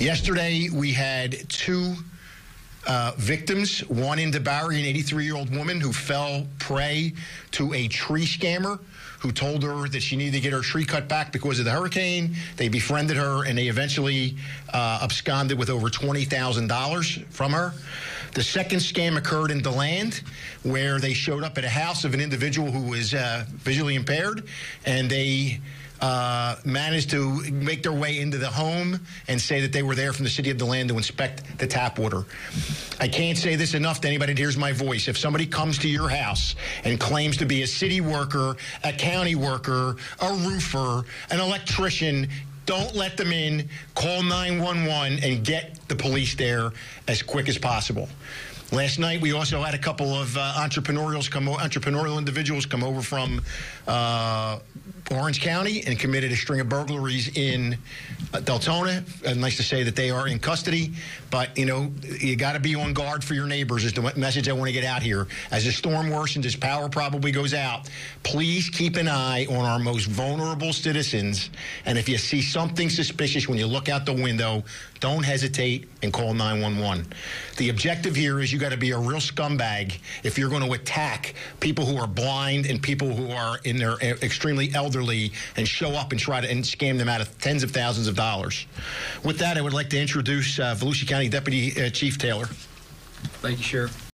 Yesterday, we had two victims, one in DeBarry, an 83-year-old woman who fell prey to a tree scammer who told her that she needed to get her tree cut back because of the hurricane. They befriended her, and they eventually absconded with over $20,000 from her. The second scam occurred in DeLand, where they showed up at a house of an individual who was visually impaired, and they managed to make their way into the home and say that they were there from the city of DeLand to inspect the tap water. I can't say this enough to anybody that hears my voice. If somebody comes to your house and claims to be a city worker, a county worker, a roofer, an electrician, don't let them in. Call 911 and get the police there as quick as possible. Last night, we also had a couple of entrepreneurial individuals come over from Orange County and committed a string of burglaries in Deltona. Nice to say that they are in custody, but you got to be on guard for your neighbors is the message I want to get out here. As the storm worsens, as power probably goes out, please keep an eye on our most vulnerable citizens, and if you see something suspicious when you look out the window, don't hesitate and call 911. The objective here is you got to be a real scumbag if you're going to attack people who are blind and people who are in their extremely elderly and show up and try to scam them out of tens of thousands of dollars. With that, I would like to introduce Volusia County Deputy Chief Taylor. Thank you, Sheriff.